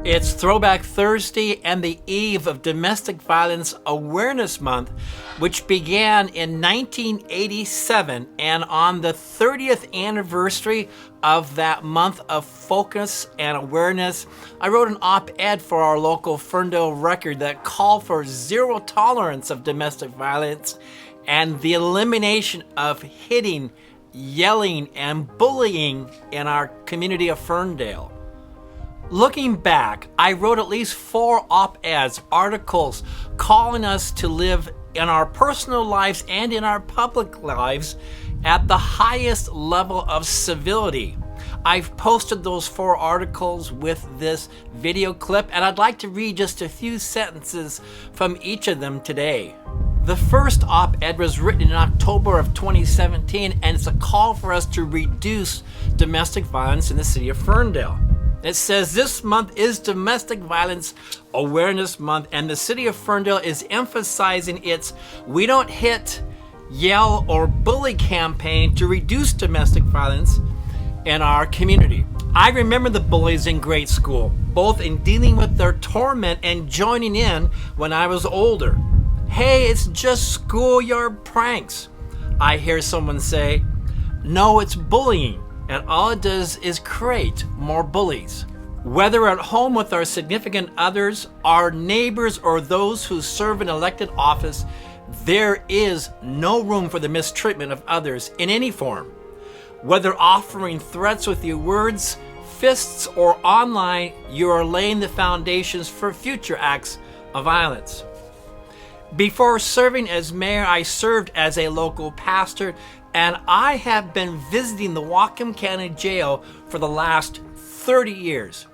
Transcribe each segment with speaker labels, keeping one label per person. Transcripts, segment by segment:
Speaker 1: It's Throwback Thursday and the eve of Domestic Violence Awareness Month, which began in 1987, and on the 30th anniversary of that month of focus and awareness, I wrote an op-ed for our local Ferndale Record that called for zero tolerance of domestic violence and the elimination of hitting, yelling, and bullying in our community of Ferndale. Looking back, I wrote at least 4 op-eds, articles, calling us to live in our personal lives and in our public lives at the highest level of civility. I've posted those 4 articles with this video clip, and I'd like to read just a few sentences from each of them today. The first op-ed was written in October of 2017, and it's a call for us to reduce domestic violence in the city of Ferndale. It says this month is Domestic Violence Awareness Month, and the city of Ferndale is emphasizing its We Don't Hit, Yell, or Bully campaign to reduce domestic violence in our community. I remember the bullies in grade school, both in dealing with their torment and joining in when I was older. Hey, it's just schoolyard pranks, I hear someone say. No, it's bullying. And all it does is create more bullies. Whether at home with our significant others, our neighbors, or those who serve an elected office, there is no room for the mistreatment of others in any form. Whether offering threats with your words, fists, or online, you are laying the foundations for future acts of violence. Before serving as mayor, I served as a local pastor, and I have been visiting the Whatcom County Jail for the last 30 years.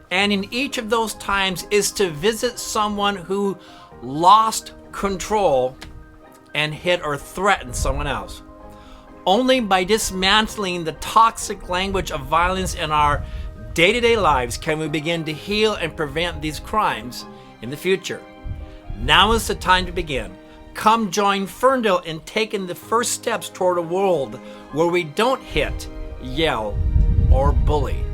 Speaker 1: And in each of those times is to visit someone who lost control and hit or threatened someone else. Only by dismantling the toxic language of violence in our day-to-day lives can we begin to heal and prevent these crimes in the future. Now is the time to begin. Come join Ferndale in taking the first steps toward a world where we don't hit, yell, or bully.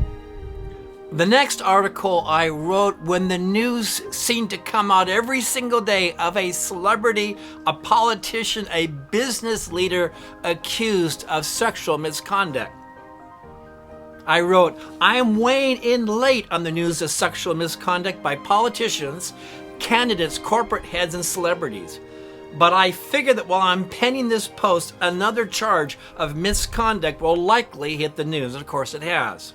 Speaker 1: The next article I wrote when the news seemed to come out every single day of a celebrity, a politician, a business leader accused of sexual misconduct. I wrote, I am weighing in late on the news of sexual misconduct by politicians, candidates, corporate heads, and celebrities. But I figure that while I'm penning this post, another charge of misconduct will likely hit the news. Of course it has.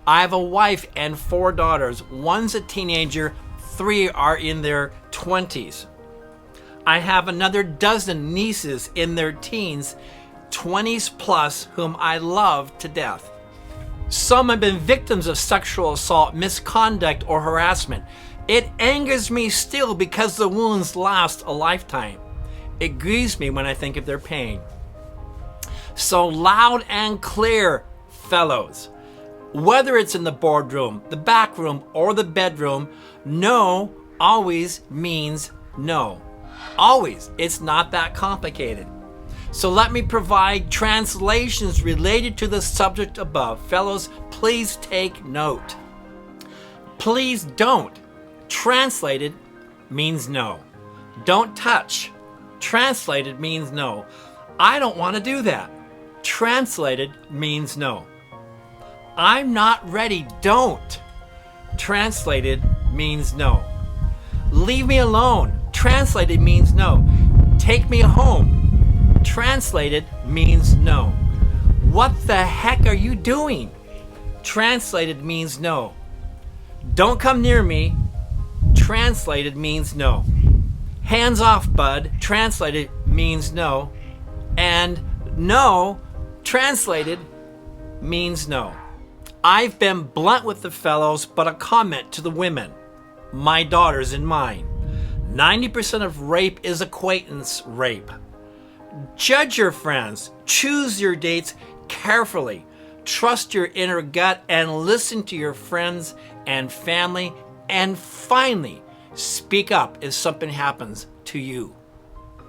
Speaker 1: I have a wife and 4 daughters. One's a teenager, 3 are in their 20s. I have another dozen nieces in their teens, 20s plus, whom I love to death. Some have been victims of sexual assault, misconduct, or harassment. It angers me still because the wounds last a lifetime. It grieves me when I think of their pain. So loud and clear, fellows, whether it's in the boardroom, the back room, or the bedroom, no always means no. Always. It's not that complicated. So let me provide translations related to the subject above. Fellows, please take note. Please don't. Translated means no. Don't touch. Translated means no. I don't want to do that. Translated means no. I'm not ready. Don't. Translated means no. Leave me alone. Translated means no. Take me home. Translated means no. What the heck are you doing? Translated means no. Don't come near me. Translated means no. Hands off, bud. Translated means no. And no, translated, means no. I've been blunt with the fellows, but a comment to the women, my daughters and mine. 90% of rape is acquaintance rape. Judge your friends. Choose your dates carefully. Trust your inner gut and listen to your friends and family. And finally, speak up if something happens to you.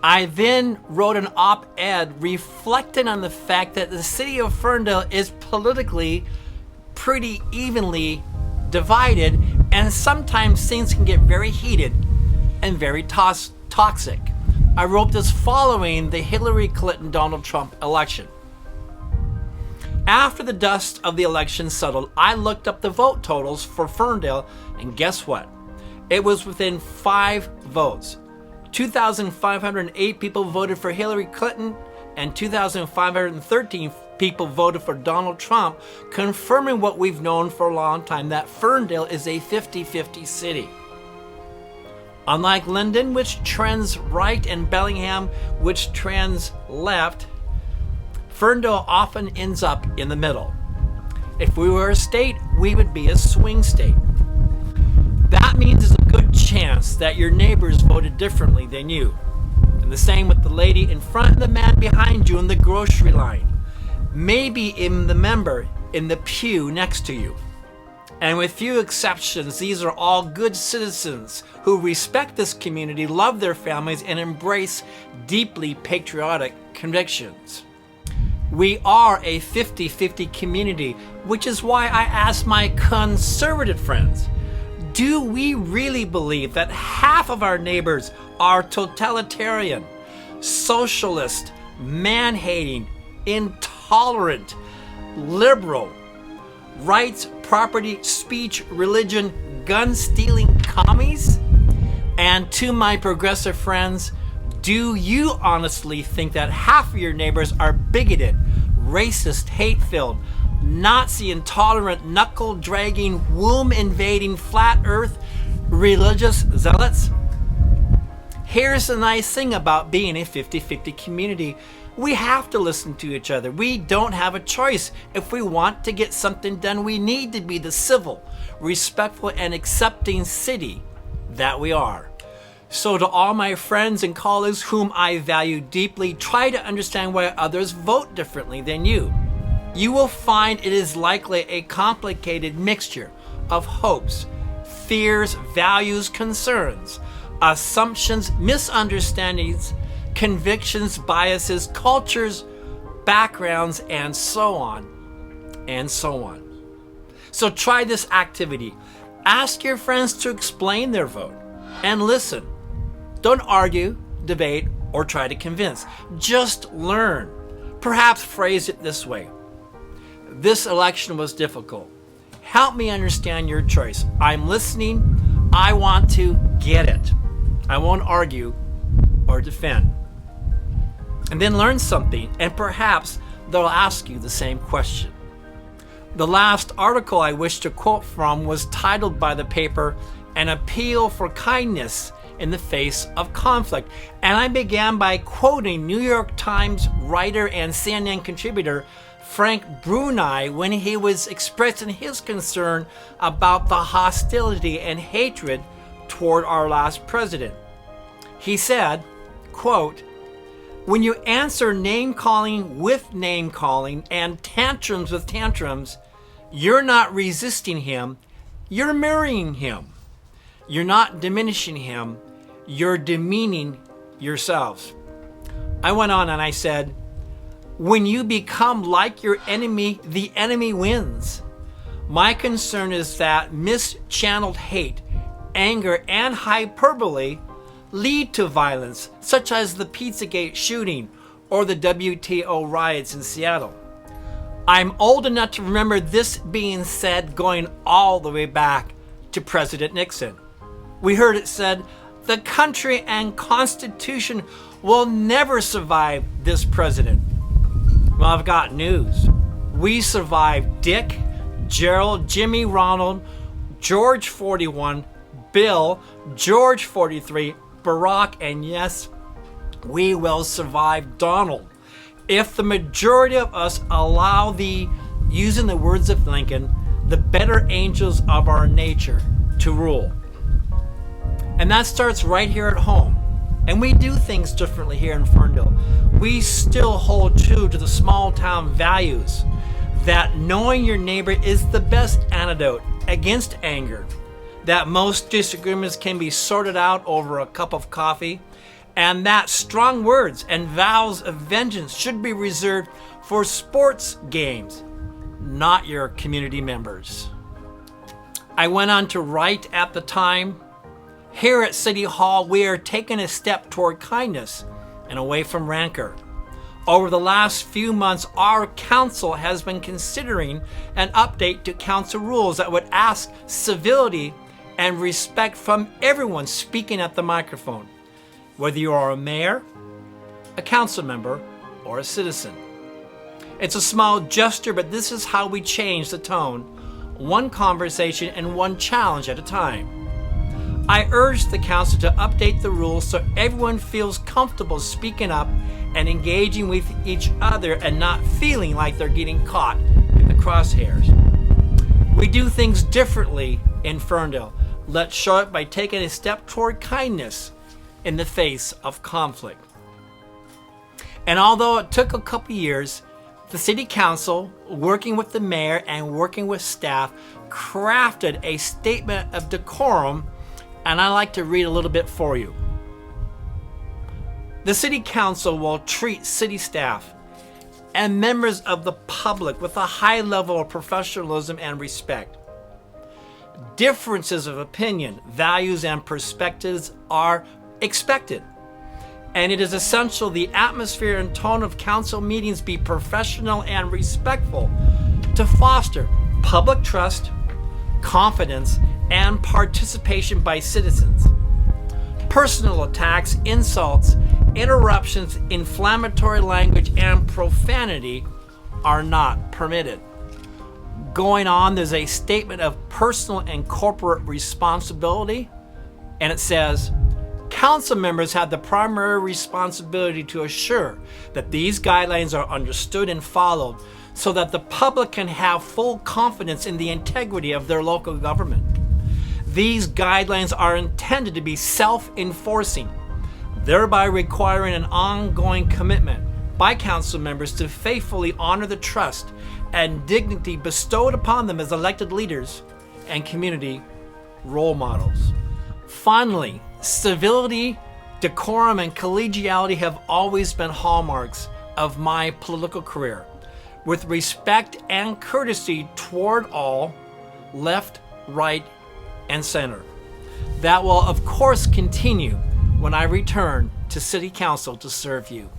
Speaker 1: I then wrote an op-ed reflecting on the fact that the city of Ferndale is politically pretty evenly divided, and sometimes things can get very heated and very toxic. I wrote this following the Hillary Clinton-Donald Trump election. After the dust of the election settled, I looked up the vote totals for Ferndale, and guess what? It was within 5 votes. 2,508 people voted for Hillary Clinton, and 2,513 people voted for Donald Trump, confirming what we've known for a long time, that Ferndale is a 50-50 city. Unlike Linden, which trends right, and Bellingham, which trends left, Ferndale often ends up in the middle. If we were a state, we would be a swing state. That means there's a good chance that your neighbors voted differently than you. And the same with the lady in front and the man behind you in the grocery line. Maybe even the member in the pew next to you. And with few exceptions, these are all good citizens who respect this community, love their families, and embrace deeply patriotic convictions. We are a 50-50 community, which is why I asked my conservative friends, do we really believe that half of our neighbors are totalitarian, socialist, man-hating, intolerant, liberal, rights, property, speech, religion, gun-stealing commies? And to my progressive friends, do you honestly think that half of your neighbors are bigoted, racist, hate-filled, Nazi intolerant, knuckle-dragging, womb-invading, flat earth, religious zealots? Here's the nice thing about being a 50-50 community. We have to listen to each other. We don't have a choice. If we want to get something done, we need to be the civil, respectful, and accepting city that we are. So to all my friends and colleagues whom I value deeply, try to understand why others vote differently than you. You will find it is likely a complicated mixture of hopes, fears, values, concerns, assumptions, misunderstandings, convictions, biases, cultures, backgrounds, and so on, and so on. So try this activity. Ask your friends to explain their vote and listen. Don't argue, debate, or try to convince. Just learn. Perhaps phrase it this way. This election was difficult. Help me understand your choice. I'm listening. I want to get it. I won't argue or defend. And then learn something, and perhaps they'll ask you the same question. The last article I wish to quote from was titled by the paper, An Appeal for Kindness in the Face of Conflict. And I began by quoting New York Times writer and CNN contributor Frank Bruni when he was expressing his concern about the hostility and hatred toward our last president. He said, quote, "When you answer name-calling with name-calling and tantrums with tantrums, you're not resisting him, you're mirroring him. You're not diminishing him, you're demeaning yourselves." I went on and I said, when you become like your enemy, the enemy wins. My concern is that mischanneled hate, anger, and hyperbole lead to violence, such as the Pizzagate shooting or the WTO riots in Seattle. I'm old enough to remember this being said going all the way back to President Nixon. We heard it said, the country and Constitution will never survive this president. Well, I've got news. We survived Dick, Gerald, Jimmy, Ronald, George 41, Bill, George 43, Barack, and yes, we will survive Donald. If the majority of us allow the, using the words of Lincoln, the better angels of our nature to rule. And that starts right here at home. And we do things differently here in Ferndale. We still hold true to the small town values that knowing your neighbor is the best antidote against anger, that most disagreements can be sorted out over a cup of coffee, and that strong words and vows of vengeance should be reserved for sports games, not your community members. I went on to write at the time, "Here at City Hall, we are taking a step toward kindness and away from rancor. Over the last few months, our council has been considering an update to council rules that would ask civility and respect from everyone speaking at the microphone, whether you are a mayor, a council member, or a citizen. It's a small gesture, but this is how we change the tone, one conversation and one challenge at a time. I urge the council to update the rules so everyone feels comfortable speaking up and engaging with each other and not feeling like they're getting caught in the crosshairs. We do things differently in Ferndale. Let's show it by taking a step toward kindness in the face of conflict." And although it took a couple years, the city council, working with the mayor and working with staff, crafted a statement of decorum, and I'd like to read a little bit for you. "The city council will treat city staff and members of the public with a high level of professionalism and respect. Differences of opinion, values, and perspectives are expected, and it is essential the atmosphere and tone of council meetings be professional and respectful to foster public trust, confidence, and participation by citizens. Personal attacks, insults, interruptions, inflammatory language, and profanity are not permitted." Going on, there's a statement of personal and corporate responsibility, and it says, "Council members have the primary responsibility to assure that these guidelines are understood and followed so that the public can have full confidence in the integrity of their local government. These guidelines are intended to be self-enforcing, thereby requiring an ongoing commitment by council members to faithfully honor the trust and dignity bestowed upon them as elected leaders and community role models." Finally, civility, decorum, and collegiality have always been hallmarks of my political career, with respect and courtesy toward all, left, right, and center. That will, of course, continue when I return to City Council to serve you.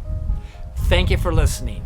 Speaker 1: Thank you for listening.